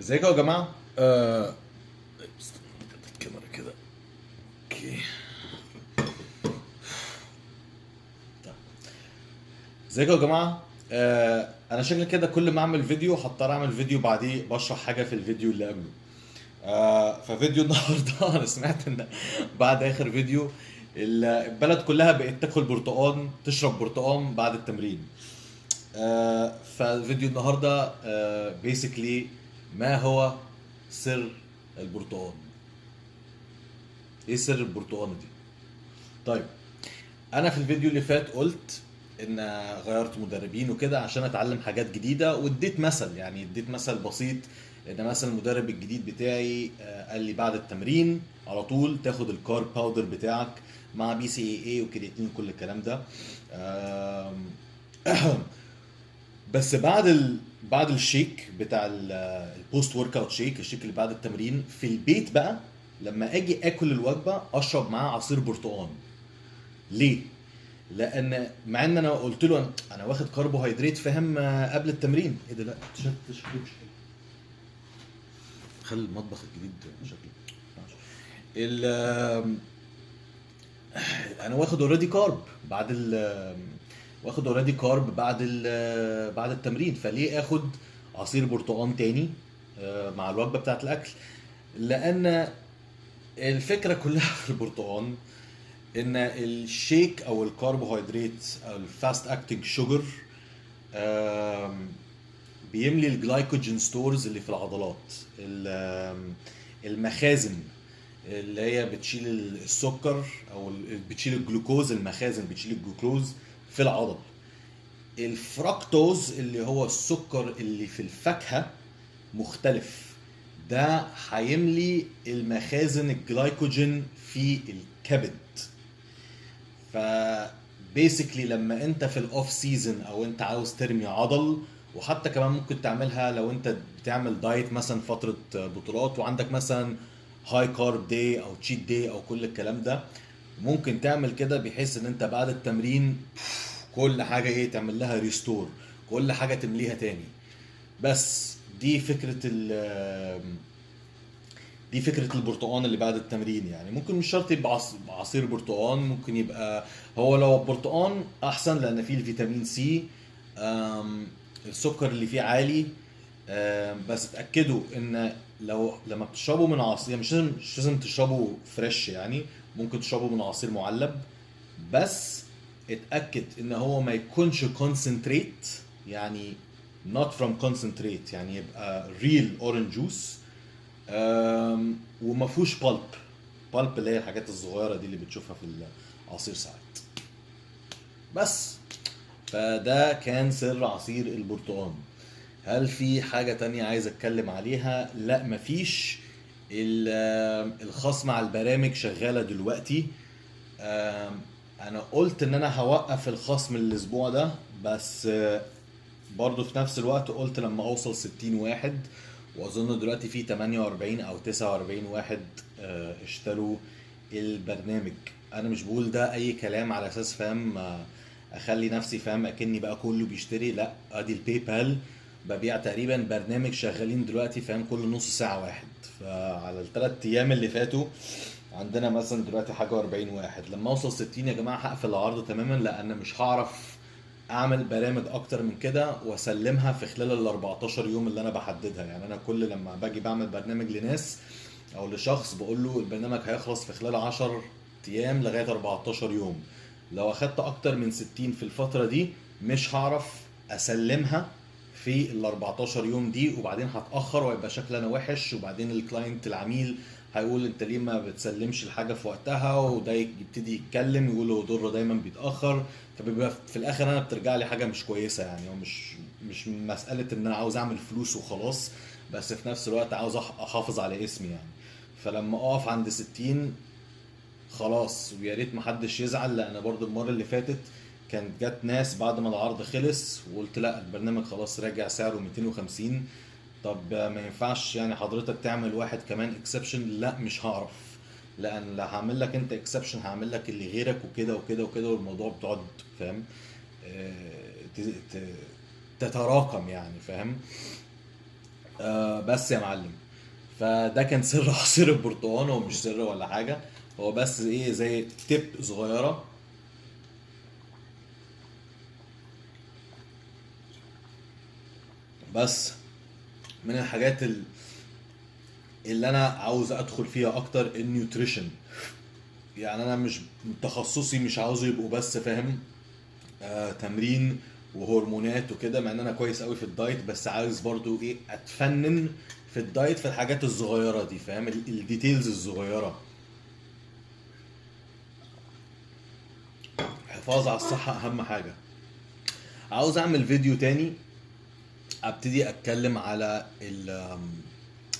ازيكم يا جماعة؟ استنى كده الكاميرا كده. اوكي. طيب. ازيكم يا جماعة؟ انا شكلي كده كل ما اعمل فيديو هضطر اعمل فيديو بعديه بشرح حاجة في الفيديو اللي قبله. ففيديو النهارده انا سمعت ان بعد اخر فيديو البلد كلها بقت تاكل برتقان تشرب برتقان بعد التمرين. فالفيديو النهارده بيسكلي ما هو سر البرتقان؟ ايه سر البرتقانه دي؟ طيب، انا في الفيديو اللي فات قلت ان غيرت مدربين وكده عشان اتعلم حاجات جديده، واديت مثل، يعني اديت مثل بسيط. ان مثلا المدرب الجديد بتاعي قال لي بعد التمرين على طول تاخد الكارب باودر بتاعك مع بي سي اي اي وكرياتين وكل الكلام ده. آم، بس بعد الشيك بتاع البوست ورك اوت شيك، الشيك اللي بعد التمرين في البيت بقى، لما اجي اكل الوجبه اشرب معاه عصير برتقال. ليه؟ لان مع ان انا قلت له انا واخد كربوهيدرات فاهم قبل التمرين. ايه ده؟ لا شكله مش حلو. خلي المطبخ الجديد شكله ال انا واخد اوريدي كارب بعد واخد اوريدي كارب بعد التمرين، فليه اخد عصير برتقال تاني مع الوجبه بتاعت الاكل؟ لان الفكره كلها في البرتقال ان الشيك او الكربوهيدرات او الفاست اكتنج شوجر بيملي الجلايكوجين ستورز اللي في العضلات، المخازن اللي هي بتشيل السكر او بتشيل الجلوكوز، المخازن بتشيل الجلوكوز في العضل. الفركتوز اللي هو السكر اللي في الفاكهة مختلف، ده هيملي المخازن الجلايكوجين في الكبد. ف بيسكلي لما انت في الاوف سيزون او انت عاوز ترمي عضل، وحتى كمان ممكن تعملها لو انت بتعمل دايت مثلا فترة بطولات وعندك مثلا هاي كارب داي او تشيت داي او كل الكلام ده، ممكن تعمل كده بحيث ان انت بعد التمرين كل حاجة ايه تعمل لها ريستور، كل حاجة تمليها تاني. بس دي فكرة البرتقال اللي بعد التمرين. يعني ممكن مش شرط يبقى عصير برتقال، ممكن يبقى هو لو برتقال احسن لان فيه الفيتامين سي. السكر اللي فيه عالي. بس اتأكدوا ان لما بتشربوا من عصير، مش لازم تشربوا فريش، يعني ممكن تشربوا من عصير معلب. بس اتأكد ان هو ما يكونش concentrate، يعني not from concentrate، يعني يبقى real orange juice. وما فيهوش بالب اللي هي الحاجات الصغيره دي اللي بتشوفها في العصير ساعات. بس فده كان سر عصير البرتقال. هل في حاجه تانية عايز اتكلم عليها؟ لا مفيش. الخصم على البرامج شغاله دلوقتي. انا قلت ان انا هوقف الخصم الاسبوع ده، بس برضه في نفس الوقت قلت لما اوصل 60 واحد، واظن دلوقتي في 48 او 49 واحد اشتروا البرنامج. انا مش بقول ده اي كلام على اساس فاهم اخلي نفسي فاهم اكني بقى كله بيشتري. لا، ادي الباي بال ببيع تقريبا برنامج شغالين دلوقتي فاهم كل نص ساعة واحد. فعلى الثلاث ايام اللي فاتوا عندنا مثلا دلوقتي حاجة 40 واحد. لما اوصل 60 يا جماعة هقفل العرض تماما، لان مش هعرف اعمل برامج اكتر من كده واسلمها في خلال ال 14 يوم اللي انا بحددها. يعني انا كل لما باجي بعمل برنامج لناس او لشخص بقول له البرنامج هيخلص في خلال 10 ايام لغايه 14 يوم. لو اخدت اكتر من 60 في الفتره دي مش هعرف اسلمها في ال 14 يوم دي، وبعدين هتاخر ويبقى شكل انا وحش، وبعدين الكلاينت العميل هيقول انت ليه ما بتسلمش الحاجه في وقتها، وده يبتدي يتكلم يقول له ضر دايما بيتاخر. فبيبقى في الاخر انا بترجع لي حاجه مش كويسه. يعني هو مش مساله ان انا عاوز اعمل فلوس وخلاص، بس في نفس الوقت عاوز احافظ على اسمي يعني. فلما اقف عند 60 خلاص، ويا ريت محدش يزعل، لان برضو المره اللي فاتت كانت جت ناس بعد ما العرض خلص وقلت لا البرنامج خلاص راجع سعره 250. طب ما ينفعش يعني حضرتك تعمل واحد كمان اكسبشن؟ لا مش هعرف، لان لا هعمل لك انت اكسبشن هعمل لك اللي غيرك وكده وكده وكده، والموضوع بتقعد فاهم ت- ت- تتراكم يعني فاهم. بس يا معلم، فده كان سر عصير البرتقال. هو مش سر ولا حاجه، هو بس ايه زي تip صغيره. بس من الحاجات اللي انا عاوز ادخل فيها اكتر النيوتريشن. يعني انا مش تخصصي، مش عاوزه يبقوا بس فاهم تمرين وهرمونات وكده، مع ان انا كويس قوي في الدايت، بس عاوز برضو ايه اتفنن في الدايت في الحاجات الصغيره دي، فاهم الديتيلز الصغيره. الحفاظ على الصحه اهم حاجه. عاوز اعمل فيديو تاني ابتدي اتكلم على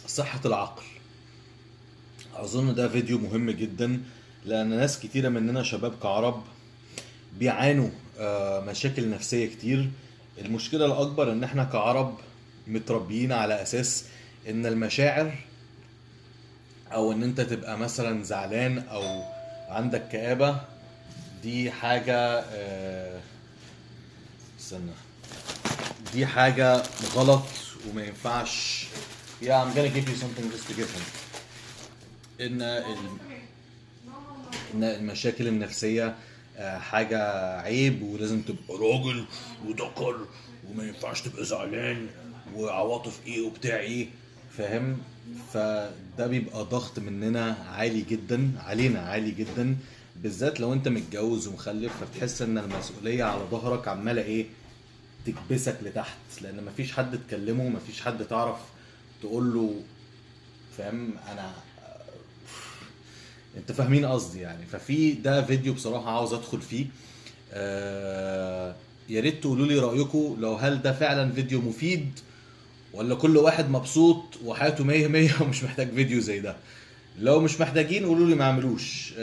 صحه العقل. اظن ده فيديو مهم جدا، لان ناس كتيره مننا شباب كعرب بيعانوا مشاكل نفسية كتير. المشكلة الأكبر إن إحنا كعرب متربيين على أساس إن المشاعر، أو إن أنت تبقى مثلا زعلان أو عندك كآبة، دي حاجة استنى، دي حاجة غلط وما ينفعش. Yeah, I'm gonna give you something just to give him. إن إن المشاكل النفسية حاجة عيب، ولازم تبقى راجل وذكر، وما ينفعش تبقى زعلان وعواطف ايه وبتاع ايه، فاهم؟ فده بيبقى ضغط مننا عالي جدا علينا، عالي جدا، بالذات لو انت متجوز ومخلف، فبتحس ان المسؤولية على ظهرك عمالة ايه تكبسك لتحت، لان مفيش حد تكلمه، مفيش حد تعرف تقول له، فاهم؟ انا انت فاهمين قصدي يعني. ففي ده فيديو بصراحة عاوز ادخل فيه. يا ريت تقولوا لي رأيكم، لو هل ده فعلا فيديو مفيد، ولا كل واحد مبسوط وحياته مية مية ومش محتاج فيديو زي ده. لو مش محتاجين قولوا لي ما اعملوش.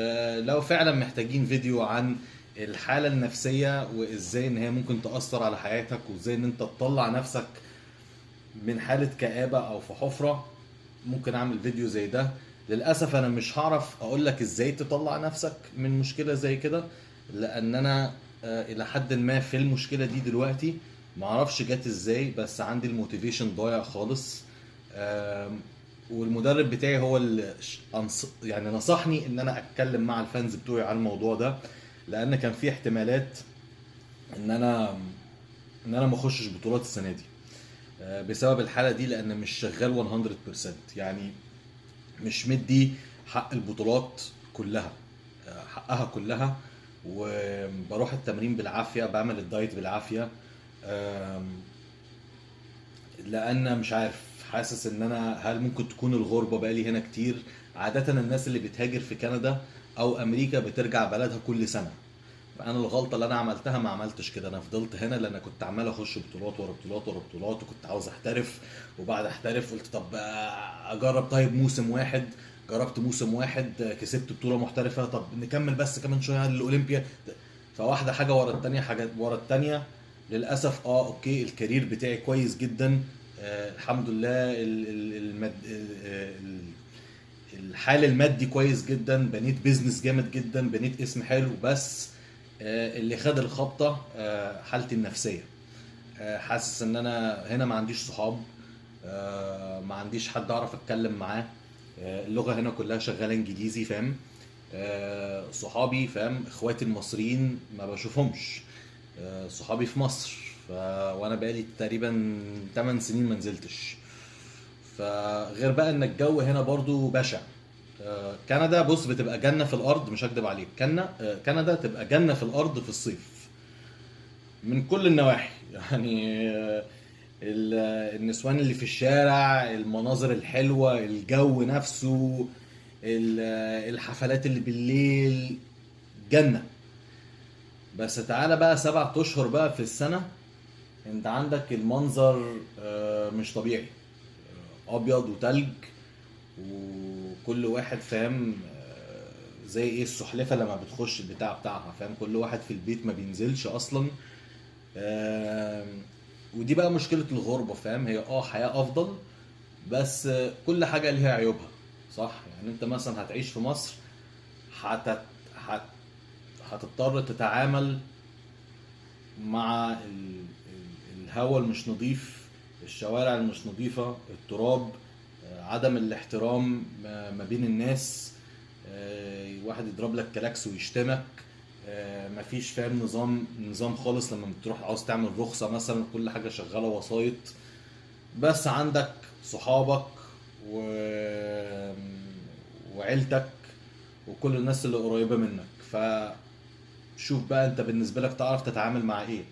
لو فعلا محتاجين فيديو عن الحالة النفسية وازاي ان هي ممكن تأثر على حياتك، وازاي ان انت تطلع نفسك من حالة كآبة او في حفرة، ممكن اعمل فيديو زي ده. للاسف انا مش هعرف اقول لك ازاي تطلع نفسك من مشكله زي كده، لان انا الى حد ما في المشكله دي دلوقتي، معرفش جت ازاي، بس عندي الموتيفيشن ضايع خالص. والمدرب بتاعي هو اللي يعني نصحني ان انا اتكلم مع الفانز بتوعي عن الموضوع ده، لان كان في احتمالات ان انا ما اخشش بطولات السنه دي بسبب الحاله دي، لان مش شغال 100%. يعني مش مدي حق البطولات كلها، حقها كلها، وبروح التمرين بالعافية، بعمل الدايت بالعافية. لان مش عارف، حاسس ان انا هل ممكن تكون الغربة بقالي هنا كتير. عادة الناس اللي بتهاجر في كندا او امريكا بترجع بلدها كل سنة. فانا الغلطه اللي انا عملتها ما عملتش كده، انا فضلت هنا لان كنت عمال اخش بطولات ورا بطولات ورا بطولات، وكنت عاوز احترف. وبعد احترف قلت طب اجرب طيب موسم واحد. جربت موسم واحد كسبت بطوله محترفه، طب نكمل بس كمان شويه على الاولمبيا. فواحده حاجه ورا التانيه، حاجه ورا التانيه. للاسف اوكي الكارير بتاعي كويس جدا، الحمد لله. الحال المادي كويس جدا، بنيت بيزنس جامد جدا، بنيت اسم حلو، بس اللي خد الخبطة حالتي النفسية. حاسس ان انا هنا ما عنديش صحاب، ما عنديش حد اعرف اتكلم معاه. اللغة هنا كلها شغالة انجليزي، فاهم؟ صحابي، فاهم، اخواتي المصريين ما بشوفهمش. صحابي في مصر وانا بقالي تقريبا 8 سنين ما نزلتش. فغير بقى ان الجو هنا برضو بشع. كندا بص بتبقى جنة في الارض، مش هكدب عليك، كندا تبقى جنة في الارض في الصيف من كل النواحي. يعني النسوان اللي في الشارع، المناظر الحلوة، الجو نفسه، الحفلات اللي بالليل، جنة. بس تعالى بقى 7 اشهر بقى في السنة، انت عندك المنظر مش طبيعي. ابيض وتلج، وكل واحد فاهم زي ايه السحلفه لما بتخش البتاع بتاعها، فاهم؟ كل واحد في البيت ما بينزلش اصلا. ودي بقى مشكله الغربه، فاهم؟ هي حياه افضل، بس كل حاجه ليها عيوبها، صح؟ يعني انت مثلا هتعيش في مصر، هت... هت... هتضطر تتعامل مع الهواء المش نظيف، الشوارع المش نظيفة، التراب، عدم الاحترام ما بين الناس، واحد يضرب لك كلاكس ويشتمك، مفيش فاهم نظام خالص. لما بتروح عاوز تعمل رخصة مثلا كل حاجة شغالة وسايط، بس عندك صحابك و... وعيلتك وكل الناس اللي قريبة منك. فشوف بقى انت بالنسبة لك تعرف تتعامل مع ايه.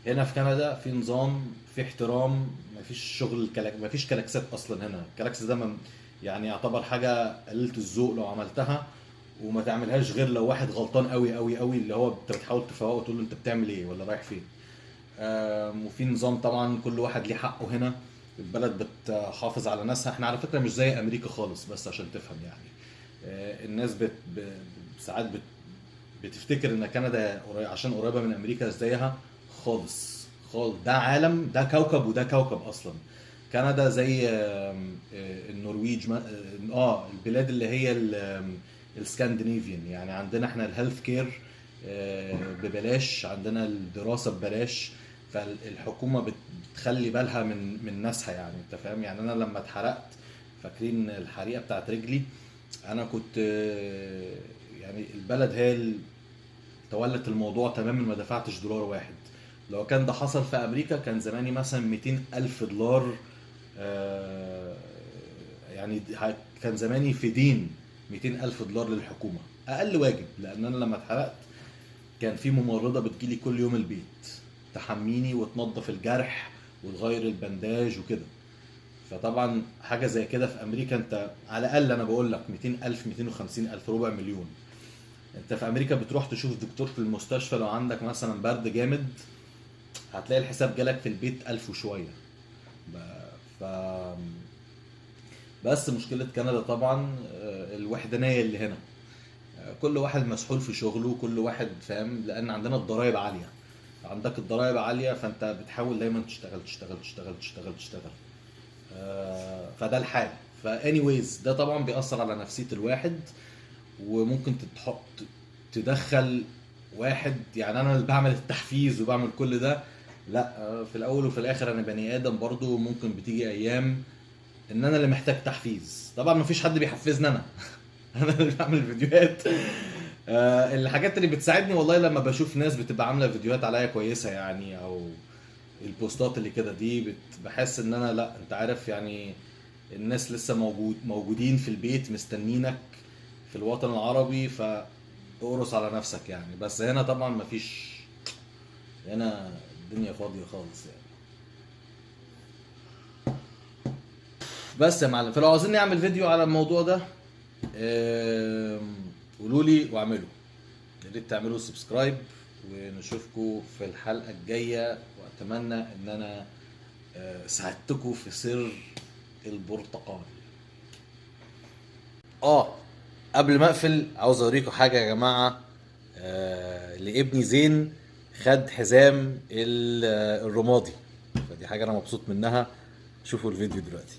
هنا في كندا في نظام، في احترام، مفيش شغل مفيش كلاكسات اصلا. هنا الكلاكس ده يعني يعتبر حاجة قليلة الذوق لو عملتها، وما تعملهاش غير لو واحد غلطان قوي قوي قوي، اللي هو انت بتحاول تفوقه وتقول له انت بتعمل ايه ولا رايح فين. وفي نظام طبعا، كل واحد ليه حقه هنا. البلد بتحافظ على ناسها. احنا على فكرة مش زي امريكا خالص، بس عشان تفهم يعني. الناس ساعات بتفتكر ان كندا عشان قريبة من امريكا زيها. خالص خالص، ده عالم، ده كوكب وده كوكب اصلا. كندا زي النرويج، البلاد اللي هي السكندنافيان. يعني عندنا احنا الهيلث كير ببلاش، عندنا الدراسة ببلاش، فالحكومة بتخلي بالها من ناسها. يعني انت فاهم. يعني انا لما اتحرقت، فاكرين الحريقة بتاعت رجلي، انا كنت يعني البلد هي اللي تولت الموضوع تماما، ما دفعتش دولار واحد. لو كان ده حصل في امريكا كان زماني مثلا 200 الف دولار. يعني كان زماني في دين 200 الف دولار للحكومة اقل واجب. لان انا لما اتحرقت كان في ممرضة بتجيلي كل يوم البيت تحميني وتنظف الجرح وتغير البنداج وكده. فطبعا حاجة زي كده في امريكا انت على الاقل، انا بقول لك 200 الف 250 الف ربع مليون. انت في امريكا بتروح تشوف دكتور في المستشفى لو عندك مثلا برد جامد، هتلاقي الحساب جالك في البيت 1000 وشوية. ف بس مشكلة كندا طبعا الوحدانية اللي هنا. كل واحد مسحول في شغله، كل واحد فاهم، لان عندنا الضرايب عالية. عندك الضرايب عالية، فانت بتحاول دايما تشتغل تشتغل تشتغل تشتغل تشتغل. فده الحال. فانيويز ده طبعا بيأثر على نفسية الواحد، وممكن تدخل واحد. يعني انا اللي بعمل التحفيز وبعمل كل ده، لا، في الاول وفي الاخر انا بني ادم برضو. ممكن بتيجي ايام ان انا اللي محتاج تحفيز. طبعا مفيش حد بيحفزني انا. انا اللي بعمل فيديوهات. الحاجات اللي بتساعدني والله لما بشوف ناس بتبقى عامله فيديوهات عليا كويسه يعني، او البوستات اللي كده دي بحس ان انا، لا انت عارف يعني، الناس لسه موجودين في البيت مستنينك في الوطن العربي، فاقرص على نفسك يعني. بس هنا طبعا مفيش، هنا الدنيا فاضية خالص يعني. بس يا معلم، فلو عاوزين نعمل فيديو على الموضوع ده قولوا لي واعملوا. يا ريت تعملوا سبسكرايب، ونشوفكم في الحلقة الجاية. واتمنى ان انا ساعدتكم في سر البرتقال. قبل ما اقفل عاوز اوريكم حاجة يا جماعة. لابني زين خد حزام الرمادي، فدي حاجة انا مبسوط منها. شوفوا الفيديو دلوقتي.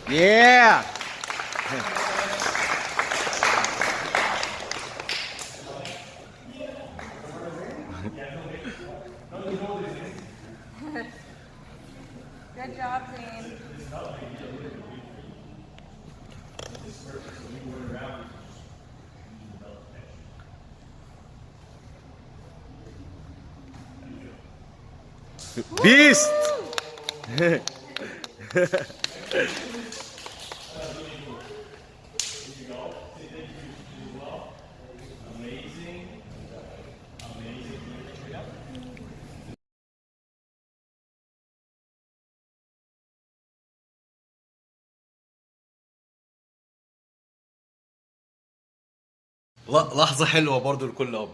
Yeah! Good job, Zane. Beast! لحظة حلوة برضو لكل أب.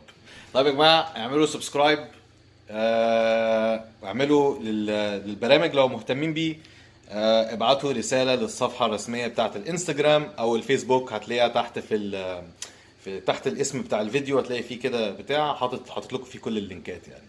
طيب يا جماعة، اعملوا سبسكرايب، واعملوا للبرامج لو مهتمين بيه. ابعتوا رسالة للصفحة الرسمية بتاعت الانستجرام او الفيسبوك، هتلاقيها تحت في تحت الاسم بتاع الفيديو هتلاقي فيه كده بتاع حاطط لكم فيه كل اللينكات يعني.